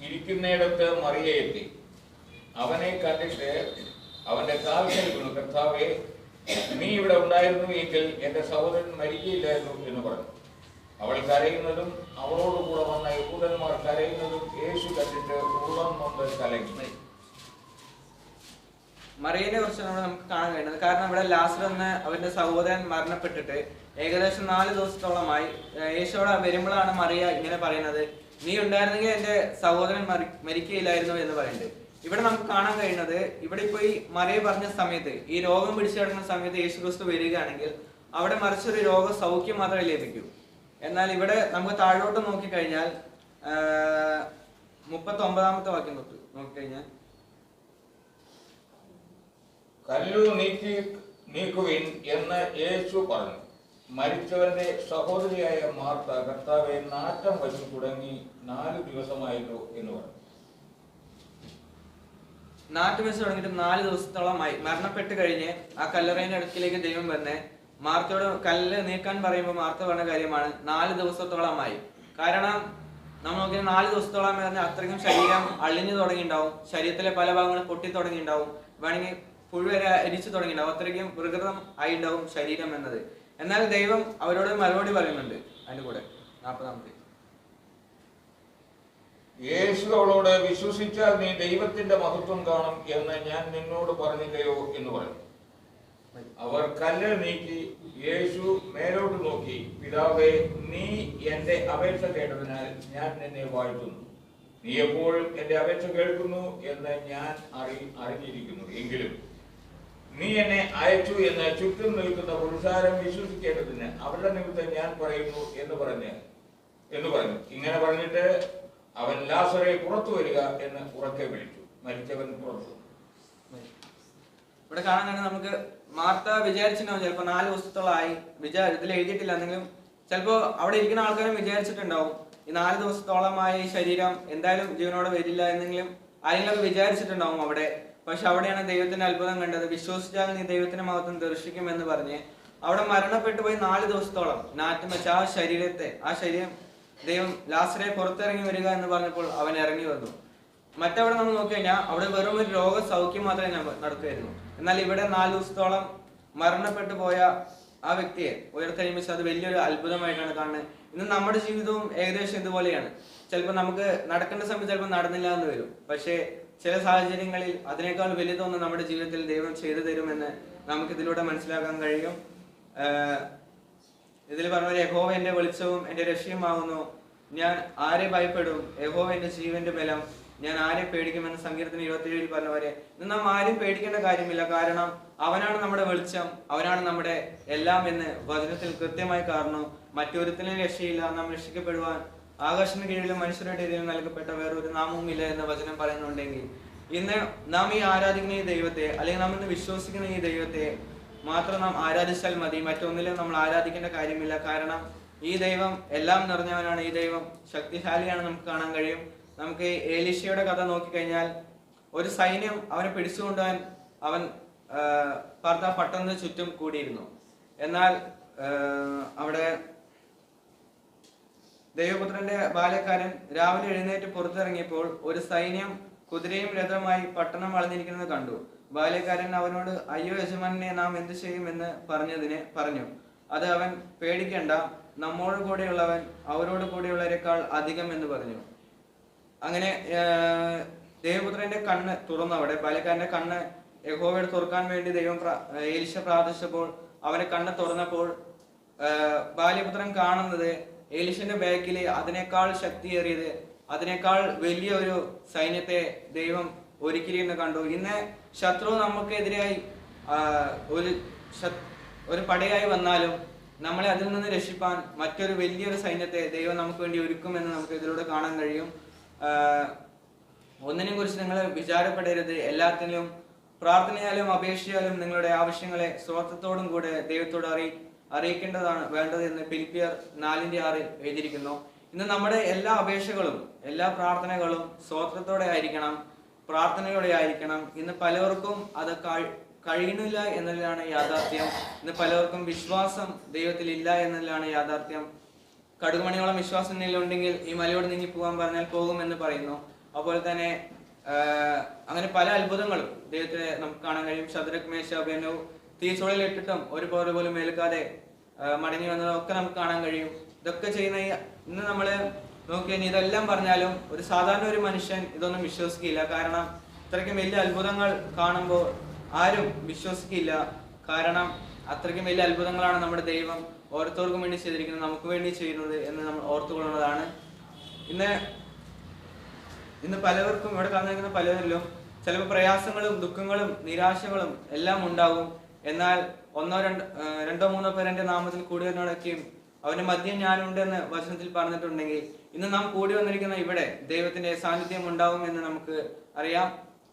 ഇരിക്കുന്നിടത്ത് മറിയ എത്തി. അവനെ കണ്ടിട്ട് അവന്റെ കാൽക്കൽ വീണു, കർത്താവേ, നീ ഇവിടെ ഉണ്ടായിരുന്നു എങ്കിൽ എന്റെ സഹോദരൻ മരിക്കുകയില്ലായിരുന്നു എന്ന് പറഞ്ഞു. അവൾ കരയുന്നതും അവളോട് കൂടെ വന്ന യഹൂദന്മാർ കരയുന്നതും യേശു കണ്ടിട്ട് ഉള്ളം കൊണ്ട് കലങ്ങി. മറിയനെ കുറിച്ചാണ് നമുക്ക് കാണാൻ കഴിയുന്നത്. കാരണം ഇവിടെ ലാസർ എന്ന അവന്റെ സഹോദരൻ മരണപ്പെട്ടിട്ട് ഏകദേശം 4 ദിവസത്തോളമായി. യേശുവിടെ വരുമ്പോഴാണ് മറിയ ഇങ്ങനെ പറയുന്നത്, നീ ഉണ്ടായിരുന്നെങ്കിൽ എന്റെ സഹോദരൻ മരിക്കുകയില്ലായിരുന്നു എന്ന് പറയുന്നത്. ഇവിടെ നമുക്ക് കാണാൻ കഴിയുന്നത്, ഇവിടെ ഇപ്പൊ ഈ മറിയ പറഞ്ഞ സമയത്ത്, ഈ രോഗം പിടിച്ചു കിടക്കുന്ന സമയത്ത് യേശു ക്രിസ്തു വരികയാണെങ്കിൽ അവിടെ മറിച്ചൊരു രോഗ സൗഖ്യം മാത്രമേ ലഭിക്കൂ. എന്നാൽ ഇവിടെ നമുക്ക് താഴോട്ട് നോക്കിക്കഴിഞ്ഞാൽ 39-ാമത്തെ വാക്യം തൊട്ട് നോക്കിക്കഴിഞ്ഞാൽ, കല്ലു നീക്കുവിൻ എന്ന് യേശു പറഞ്ഞു. മരിച്ചവന്റെ സഹോദരിയായ മാർത്ത, കർത്താവെ, നാറ്റം വച്ചു തുടങ്ങി 4 ദിവസമായല്ലോ എന്ന് പറഞ്ഞു. നാറ്റം വെച്ച് തുടങ്ങിയിട്ട് 4 ദിവസത്തോളമായി. മരണപ്പെട്ട് കഴിഞ്ഞ് ആ കല്ലറയുടെ അടുക്കിലേക്ക് ദൈവം വന്ന് മാർത്തയോട് കല്ല് നീക്കാൻ പറയുമ്പോൾ മാർത്ത പറഞ്ഞ കാര്യമാണ് 4 ദിവസത്തോളമായി. കാരണം നമ്മൾ നോക്കിയാൽ 4 ദിവസത്തോളം പറഞ്ഞാൽ അത്രയ്ക്കും ശരീരം അളിഞ്ഞു തുടങ്ങിയിട്ടുണ്ടാവും, ശരീരത്തിലെ പല ഭാഗങ്ങളും പൊട്ടി തുടങ്ങിയിട്ടുണ്ടാവും, വേണമെങ്കിൽ പുഴുവരെ അരിച്ചു തുടങ്ങിയിട്ടുണ്ടാവും, അത്രയ്ക്കും വികൃതം ആയിട്ടുണ്ടാവും ശരീരം എന്നത്. എന്നാൽ ദൈവം അവരോട് മറുപടി പറയുന്നുണ്ട്. അതിന്റെ കൂടെ 40-ാമത്തെ, യേശു അവളോട്, വിശ്വസിച്ചാൽ നീ ദൈവത്തിന്റെ മഹത്വം കാണും എന്ന് ഞാൻ നിന്നോട് പറഞ്ഞില്ലയോ എന്ന് പറഞ്ഞു. അവർ കല്ല് നീക്കി. യേശു മേലോട്ട് നോക്കി, പിതാവേ, നീ എന്റെ അപേക്ഷ കേട്ടതിനാൽ ഞാൻ നിന്നെ വാഴ്ത്തുന്നു. നീ എപ്പോഴും എന്റെ അപേക്ഷ കേൾക്കുന്നു എന്ന് ഞാൻ അറിഞ്ഞിരിക്കുന്നു. എങ്കിലും നീ എന്നെ അയച്ചു എന്ന് ചുറ്റും നിൽക്കുന്ന പുരുഷാരം വിശ്വസിക്കേണ്ടതിന് അവരുടെ നിമിത്തം ഞാൻ പറയുന്നു എന്ന് പറഞ്ഞു. ഇങ്ങനെ പറഞ്ഞിട്ട് അവൻ ലാസറെ പുറത്തു വരിക എന്ന് ഉറക്കെ വിളിച്ചു. മരിച്ചവൻ പുറത്തു. ഇവിടെ കാണാൻ നമുക്ക് മാർത്ത വിചാരിച്ചിട്ടുണ്ടാവും, ചിലപ്പോ 4 ദിവസത്തോളമായി ഇതിൽ എഴുതിയിട്ടില്ല എന്നെങ്കിലും ചിലപ്പോ അവിടെ ഇരിക്കുന്ന ആൾക്കാരും വിചാരിച്ചിട്ടുണ്ടാവും, ഈ 4 ദിവസത്തോളമായി ശരീരം എന്തായാലും ജീവനോടെ വരില്ല എന്നെങ്കിലും ആരെങ്കിലും വിചാരിച്ചിട്ടുണ്ടാവും അവിടെ. പക്ഷെ അവിടെയാണ് ദൈവത്തിന്റെ അത്ഭുതം കണ്ടത്. വിശ്വസിച്ചാൽ നീ ദൈവത്തിന്റെ മഹത്വം ദർശിക്കും എന്ന് പറഞ്ഞ് അവിടെ മരണപ്പെട്ടു പോയി 4 ദിവസത്തോളം നാറ്റം വെച്ച ആ ശരീരം ദൈവം ലാസറെ പുറത്തിറങ്ങി വരിക എന്ന് പറഞ്ഞപ്പോൾ അവൻ ഇറങ്ങി വന്നു. മറ്റവിടെ നമ്മൾ നോക്കിക്കഴിഞ്ഞാൽ അവിടെ വെറും ഒരു രോഗ സൗഖ്യം മാത്രമേ നടക്കുമായിരുന്നു. എന്നാൽ ഇവിടെ 4 ദിവസത്തോളം മരണപ്പെട്ടു പോയ ആ വ്യക്തിയെ ഉയർത്തെഴുന്നേൽപ്പിച്ച് അത് വലിയൊരു അത്ഭുതമായിട്ടാണ് കാണുന്നത്. ഇന്ന് നമ്മുടെ ജീവിതവും ഏകദേശം ഇതുപോലെയാണ്. ചിലപ്പോൾ നമുക്ക് നടക്കേണ്ട സമയത്ത് ചിലപ്പോൾ നടന്നില്ല എന്ന് വരും. പക്ഷേ ചില സാഹചര്യങ്ങളിൽ അതിനേക്കാൾ വലുതൊന്നും നമ്മുടെ ജീവിതത്തിൽ ദൈവം ചെയ്തു തരുമെന്ന് നമുക്ക് ഇതിലൂടെ മനസ്സിലാക്കാൻ കഴിയും. ഇതിൽ പറഞ്ഞ യഹോവ എന്റെ വെളിച്ചവും എന്റെ രക്ഷയുമാകുന്നു, ഞാൻ ആരെ ഭയപ്പെടും? യഹോവ എന്റെ ജീവന്റെ ബലം, ഞാൻ ആരെ പേടിക്കുമെന്ന് സങ്കീർത്തനം 27 പറഞ്ഞ പോലെ ഇന്ന് നാം ആരും പേടിക്കേണ്ട കാര്യമില്ല. കാരണം അവനാണ് നമ്മുടെ വെളിച്ചം, അവനാണ് നമ്മുടെ എല്ലാം എന്ന് വചനത്തിൽ കൃത്യമായി കാണുന്നു. മറ്റൊരുത്തിനും രക്ഷയില്ല, നാം രക്ഷിക്കപ്പെടുവാൻ ആകാശത്തിന് കീഴിലും മനുഷ്യരുടെ ഇടയിലും നൽകപ്പെട്ട വേറൊരു നാമവും ഇല്ല എന്ന് വചനം പറയുന്നുണ്ടെങ്കിൽ, ഇന്ന് നാം ഈ ആരാധിക്കുന്ന ഈ ദൈവത്തെ, അല്ലെങ്കിൽ നാം ഇന്ന് വിശ്വസിക്കുന്ന ഈ ദൈവത്തെ മാത്രം നാം ആരാധിച്ചാൽ മതി. മറ്റൊന്നിലും നമ്മൾ ആരാധിക്കേണ്ട കാര്യമില്ല. കാരണം ഈ ദൈവം എല്ലാം നിറഞ്ഞവനാണ്, ഈ ദൈവം ശക്തിശാലിയാണ്. നമുക്ക് കാണാൻ കഴിയും. നമുക്ക് ഏലീശയുടെ കഥ നോക്കിക്കഴിഞ്ഞാൽ ഒരു സൈന്യം അവനെ പിടിച്ചുകൊണ്ടുപോകാൻ അവൻ പാർത്ത പട്ടണത്തിന് ചുറ്റും കൂടിയിരുന്നു. എന്നാൽ അവിടെ ദൈവപുത്രന്റെ ബാല്യക്കാരൻ രാവിലെ എഴുന്നേറ്റ് പുറത്തിറങ്ങിയപ്പോൾ ഒരു സൈന്യം കുതിരയും രഥമായി പട്ടണം വളഞ്ഞിരിക്കുന്നത് കണ്ടു. ബാല്യക്കാരൻ അവനോട്, അയ്യോ യജമാനെ, നാം എന്തു ചെയ്യുമെന്ന് പറഞ്ഞു. അത് അവൻ, പേടിക്കണ്ട, നമ്മോട് കൂടെയുള്ളവൻ അവരോട് കൂടെയുള്ളവരെക്കാൾ അധികം എന്ന് പറഞ്ഞു. അങ്ങനെ ദൈവപുത്രന്റെ കണ്ണ് തുറന്നു. അവിടെ ബാല്യക്കാരന്റെ കണ്ണ് യഹോവയോട് തുറക്കാൻ വേണ്ടി ഏലീശ പ്രാർത്ഥിച്ചപ്പോൾ അവനെ കണ്ണ് തുറന്നപ്പോൾ ബാല്യപുത്രൻ കാണുന്നത് എലീശന്റെ ബാക്കിൽ അതിനേക്കാൾ ശക്തിയേറിയത്, അതിനേക്കാൾ വലിയ ഒരു സൈന്യത്തെ ദൈവം ഒരുക്കിയിരിക്കുന്നു കണ്ടു. ഇന്ന് ശത്രു നമുക്കെതിരായി ഒരു പടയായി വന്നാലും നമ്മളെ അതിൽ നിന്ന് രക്ഷിപ്പാൻ മറ്റൊരു വലിയൊരു സൈന്യത്തെ ദൈവം നമുക്ക് വേണ്ടി ഒരുക്കുമെന്ന് നമുക്ക് ഇതിലൂടെ കാണാൻ കഴിയും. ഒന്നിനെ കുറിച്ച് നിങ്ങൾ വിചാരപ്പെടരുത്. എല്ലാത്തിലും പ്രാർത്ഥനയാലും അപേക്ഷയാലും നിങ്ങളുടെ ആവശ്യങ്ങളെ സ്വാർത്ഥത്തോടും കൂടെ ദൈവത്തോട് അറിയിക്കേണ്ടതാണ് വേണ്ടത് എന്ന് ഫിലിപ്പിയർ 4:6 എഴുതിയിരിക്കുന്നു. ഇന്ന് നമ്മുടെ എല്ലാ അപേക്ഷകളും എല്ലാ പ്രാർത്ഥനകളും സ്വാർത്ഥത്തോടെ ആയിരിക്കണം, പ്രാർത്ഥനയോടെ ആയിരിക്കണം. ഇന്ന് പലർക്കും അത് കഴിയുന്നില്ല എന്നതിലാണ് യാഥാർത്ഥ്യം. ഇന്ന് പലർക്കും വിശ്വാസം ദൈവത്തിൽ ഇല്ല എന്നതിലാണ് യാഥാർത്ഥ്യം. കടുകുമണിയോളം വിശ്വാസം നിന്നുണ്ടെങ്കിൽ ഈ മലയോട് നീങ്ങി പോകാൻ പറഞ്ഞാൽ പോകുമെന്ന് പറയുന്നു. അതുപോലെ തന്നെ അങ്ങനെ പല അത്ഭുതങ്ങളും ദൈവത്തിനെ നമുക്ക് കാണാൻ കഴിയും. ശദ്രക്, മേശക്, അബേദ്നെഗോ തീച്ചൂളയിൽ ഇട്ടിട്ടും ഒരു പോര പോലും ഏൽക്കാതെ മടങ്ങി വന്നതൊക്കെ നമുക്ക് കാണാൻ കഴിയും. ഇതൊക്കെ ചെയ്യുന്ന ഇന്ന് നമ്മള് നോക്കിയാൽ ഇതെല്ലാം പറഞ്ഞാലും ഒരു സാധാരണ ഒരു മനുഷ്യൻ ഇതൊന്നും വിശ്വസിക്കില്ല. കാരണം ഇത്രയ്ക്കും വലിയ അത്ഭുതങ്ങൾ കാണുമ്പോൾ ആരും വിശ്വസിക്കില്ല. കാരണം അത്രയ്ക്കും വലിയ അത്ഭുതങ്ങളാണ് നമ്മുടെ ദൈവം ഓരോരുത്തർക്കും വേണ്ടി ചെയ്തിരിക്കുന്നത്, നമുക്ക് വേണ്ടി ചെയ്യുന്നത് എന്ന് നമ്മൾ ഓർത്തുകൊള്ളുന്നതാണ്. ഇന്ന് പലവർക്കും ഇവിടെ കാണുന്ന പലരിലും ചിലപ്പോൾ പ്രയാസങ്ങളും ദുഃഖങ്ങളും നിരാശകളും എല്ലാം ഉണ്ടാകും. എന്നാൽ രണ്ടോ മൂന്നോ പേർ എൻ്റെ നാമത്തിൽ കൂടി വരുന്നവരൊക്കെയും അവന്റെ മധ്യം ഞാനുണ്ട് എന്ന് വചനത്തിൽ പറഞ്ഞിട്ടുണ്ടെങ്കിൽ ഇന്ന് നാം കൂടി വന്നിരിക്കുന്ന ഇവിടെ ദൈവത്തിന്റെ സാന്നിധ്യം ഉണ്ടാവും എന്ന് നമുക്ക് അറിയാം.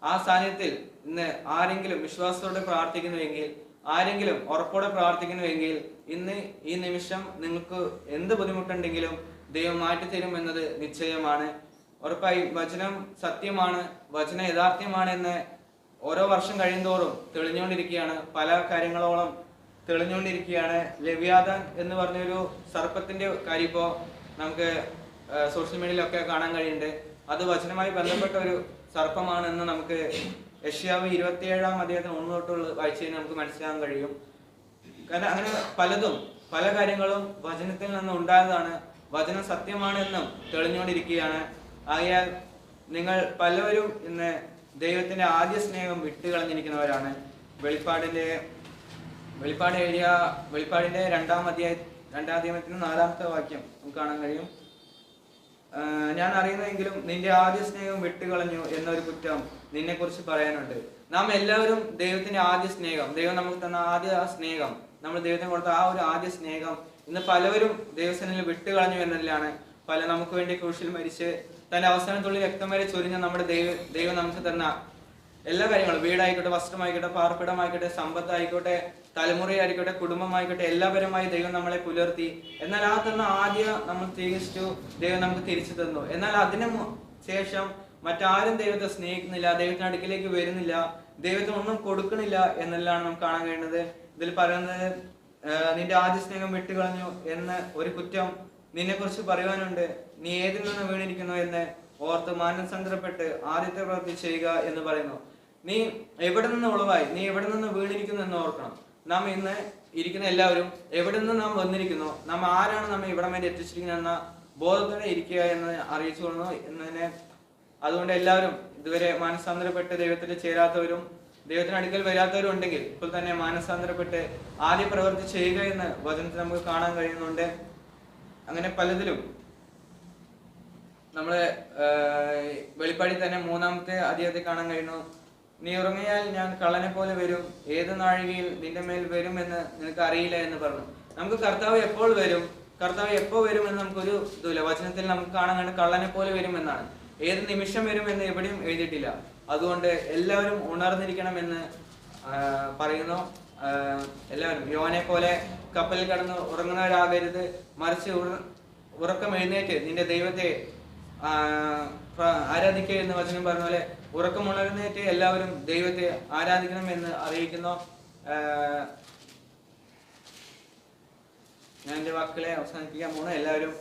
ആ സാന്നിധ്യത്തിൽ ഇന്ന് ആരെങ്കിലും വിശ്വാസത്തോടെ പ്രാർത്ഥിക്കുന്നുവെങ്കിൽ, ആരെങ്കിലും ഉറപ്പോടെ പ്രാർത്ഥിക്കുന്നുവെങ്കിൽ ഇന്ന് ഈ നിമിഷം നിങ്ങൾക്ക് എന്ത് ബുദ്ധിമുട്ടുണ്ടെങ്കിലും ദൈവം മാറ്റിത്തരും എന്നത് നിശ്ചയമാണ്. ഉറപ്പായി വചനം സത്യമാണ്, വചനം യഥാർത്ഥ്യമാണ് എന്ന് ഓരോ വർഷം കഴിയുന്തോറും തെളിഞ്ഞുകൊണ്ടിരിക്കുകയാണ്. പല കാര്യങ്ങളോളം തെളിഞ്ഞുകൊണ്ടിരിക്കുകയാണ്. ലെവിയാഥാൻ എന്ന് പറഞ്ഞൊരു സർപ്പത്തിന്റെ കാര്യം ഇപ്പോൾ നമുക്ക് സോഷ്യൽ മീഡിയയിലൊക്കെ കാണാൻ കഴിയുന്നുണ്ട്. അത് വചനവുമായി ബന്ധപ്പെട്ട ഒരു സർപ്പമാണെന്ന് നമുക്ക് യെശയ്യാവ് 27-ാം അധ്യായത്തിന് 1 തൊട്ടുള്ള വായിച്ചതിന് നമുക്ക് മനസ്സിലാക്കാൻ കഴിയും. കാരണം അങ്ങനെ പല കാര്യങ്ങളും വചനത്തിൽ നിന്ന് ഉണ്ടായതാണ്. വചനം സത്യമാണെന്നും തെളിഞ്ഞുകൊണ്ടിരിക്കുകയാണ്. ആയാൽ നിങ്ങൾ പലവരും ഇന്ന് ദൈവത്തിന്റെ ആദ്യ സ്നേഹം വിട്ടുകളഞ്ഞിരിക്കുന്നവരാണ്. വെളിപ്പാടിന്റെ 2-ാം അധ്യായത്തിന് 4-ാമത്തെ വാക്യം നമുക്ക് കാണാൻ കഴിയും. ഞാൻ അറിയുന്നെങ്കിലും നിന്റെ ആദ്യ സ്നേഹം വിട്ടുകളഞ്ഞു എന്നൊരു കുറ്റം നിന്നെ കുറിച്ച് പറയാനുണ്ട്. നാം എല്ലാവരും ദൈവത്തിന്റെ ആദ്യ സ്നേഹം, ദൈവം നമുക്ക് തന്ന ആദ്യ സ്നേഹം, നമ്മൾ ദൈവത്തിന് കൊടുത്ത ആ ഒരു ആദ്യ സ്നേഹം ഇന്ന് പലവരും ദൈവസേനയിൽ വിട്ടുകളഞ്ഞു എന്നതിലാണ്. നമുക്ക് വേണ്ടി ക്രൂശിൽ മരിച്ച് തന്റെ അവസാനത്തുള്ളിൽ രക്തം വരെ ചൊരിഞ്ഞ നമ്മുടെ ദൈവം നമുക്ക് തന്ന എല്ലാ കാര്യങ്ങളും, വീടായിക്കോട്ടെ, വസ്ത്രമായിക്കോട്ടെ, പാർപ്പിടമായിക്കോട്ടെ, സമ്പത്തായിക്കോട്ടെ, തലമുറയായിക്കോട്ടെ, കുടുംബമായിക്കോട്ടെ, എല്ലാപരമായി ദൈവം നമ്മളെ പുലർത്തി. എന്നാൽ ആ തന്ന ആദ്യം നമ്മൾ തിരിച്ചു ദൈവം നമുക്ക് തിരിച്ചു തന്നു. എന്നാൽ അതിനു ശേഷം മറ്റാരും ദൈവത്തെ സ്നേഹിക്കുന്നില്ല, ദൈവത്തിന്റെ അടുക്കിലേക്ക് വരുന്നില്ല, ദൈവത്തിന് ഒന്നും കൊടുക്കണില്ല എന്നെല്ലാം നമുക്ക് കാണാൻ കഴിയുന്നത്. ഇതിൽ പറയുന്നത് നിന്റെ ആദ്യ സ്നേഹം വിട്ടുകളഞ്ഞു എന്ന് ഒരു കുറ്റം നിന്നെ കുറിച്ച് പറയുവാനുണ്ട്. നീ ഏതിൽ നിന്ന് വീണിരിക്കുന്നു എന്ന് ഓർത്ത് മാനസാന്തരപ്പെട്ട് ആദ്യത്തെ പ്രവൃത്തി ചെയ്യുക എന്ന് പറയുന്നു. നീ എവിടെ നിന്ന് ഉളവായി, നീ എവിടെ നിന്ന് വീണിരിക്കുന്നു എന്ന് ഓർക്കണം. നാം ഇന്ന് ഇരിക്കുന്ന എല്ലാവരും എവിടെ നിന്ന് നാം വന്നിരിക്കുന്നു, നാം ആരാണ് നമ്മെ ഇവിടെ വരെ എത്തിച്ചിരിക്കുന്നത് എന്ന ബോധത്തോടെ ഇരിക്കുക എന്ന് അറിയിച്ചു കൊള്ളുന്നു എന്നതിനെ. അതുകൊണ്ട് എല്ലാവരും ഇതുവരെ മാനസാന്തരപ്പെട്ട് ദൈവത്തിൽ ചേരാത്തവരും ദൈവത്തിന് അടുക്കൽ വരാത്തവരും ഉണ്ടെങ്കിൽ ഇപ്പോൾ തന്നെ മാനസാന്തരപ്പെട്ട് ആദ്യ പ്രവൃത്തി ചെയ്യുക എന്ന് വചനത്തിൽ നമുക്ക് കാണാൻ കഴിയുന്നുണ്ട്. അങ്ങനെ പലതിലും നമ്മള് വെളിപ്പാടിൽ തന്നെ 3-ാമത്തെ അധ്യായത്തിൽ കാണാൻ കഴിയുന്നു. നീ ഉറങ്ങിയാൽ ഞാൻ കള്ളനെ പോലെ വരും, ഏത് നാഴികയിൽ നിന്റെ മേൽ വരും എന്ന് നിനക്ക് അറിയില്ല എന്ന് പറഞ്ഞു. നമുക്ക് കർത്താവ് എപ്പോൾ വരും, കർത്താവ് എപ്പോൾ വരും എന്ന് നമുക്കൊരു ഇതുമില്ല. വചനത്തിൽ നമുക്ക് കാണാൻ കഴിയുന്നത് കള്ളനെ പോലെ വരും എന്നാണ്. ഏത് നിമിഷം വരും എന്ന് എവിടെയും എഴുതിയിട്ടില്ല. അതുകൊണ്ട് എല്ലാവരും ഉണർന്നിരിക്കണം എന്ന് പറയുന്നു. എല്ലാവരും യോനെ പോലെ കപ്പലിൽ കടന്ന് ഉറങ്ങുന്നവരാകരുത്, മറിച്ച് ഉറക്കം എഴുന്നേറ്റ് നിന്റെ ദൈവത്തെ ആരാധിക്കുക എന്ന് വചനം പറഞ്ഞ പോലെ ഉറക്കം ഉണർന്നേറ്റ് എല്ലാവരും ദൈവത്തെ ആരാധിക്കണം എന്ന് അറിയിക്കുന്നു. ഞാൻ എൻ്റെ വാക്കുകളെ അവസാനിപ്പിക്കാൻ പോകുന്നു. എല്ലാവരും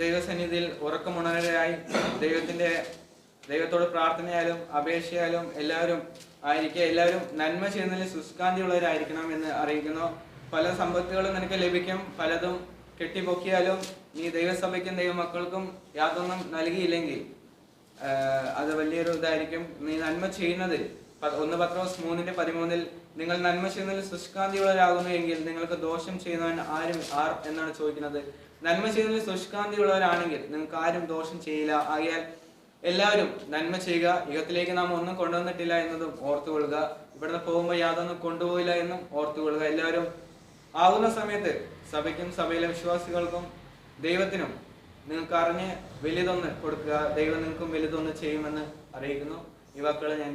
ദൈവസന്നിധിയിൽ ഉറക്കമുണരായി ദൈവത്തോട് പ്രാർത്ഥനയാലും അപേക്ഷയാലും എല്ലാവരും ആയിരിക്കുക. എല്ലാവരും നന്മ ചെയ്യുന്നതിൽ ശുഷ്കാന്തിയുള്ളവരായിരിക്കണം എന്ന് അറിയിക്കുന്നു. പല സമ്പത്തുകളും നിനക്ക് ലഭിക്കും, പലതും കെട്ടിപ്പൊക്കിയാലും നീ ദൈവസഭയ്ക്കും ദൈവമക്കൾക്കും യാതൊന്നും നൽകിയില്ലെങ്കിൽ അത് വലിയൊരു ഇതായിരിക്കും. നീ നന്മ ചെയ്യുന്നതിൽ 1 പത്രോസ് 3:13 നിങ്ങൾ നന്മ ചെയ്യുന്നതിൽ ശുഷ്കാന്തിയുള്ളവരാകുന്നു എങ്കിൽ നിങ്ങൾക്ക് ദോഷം ചെയ്യുന്നവൻ ആർ എന്നാണ് ചോദിക്കുന്നത്. നന്മ ചെയ്യുന്നതിൽ ശുഷ്കാന്തിയുള്ളവരാണെങ്കിൽ നിങ്ങൾക്ക് ആരും ദോഷം ചെയ്യില്ല. ആകയാൽ എല്ലാവരും നന്മ ചെയ്യുക. യുഗത്തിലേക്ക് നാം ഒന്നും കൊണ്ടുവന്നിട്ടില്ല എന്നതും ഓർത്തുകൊള്ളുക. ഇവിടുന്ന് പോകുമ്പോൾ യാതൊന്നും കൊണ്ടുപോയില്ല എന്നും ഓർത്തുകൊള്ളുക. എല്ലാവരും ആകുന്ന സമയത്ത് സഭയ്ക്കും സഭയിലെ വിശ്വാസികൾക്കും ദൈവത്തിനും നിങ്ങൾക്ക് അറിഞ്ഞ് വലിയതൊന്ന് കൊടുക്കുക. ദൈവം നിങ്ങൾക്കും വലുതൊന്ന് ചെയ്യുമെന്ന് അറിയിക്കുന്നു. ഈ വാക്കുകൾ ഞാൻ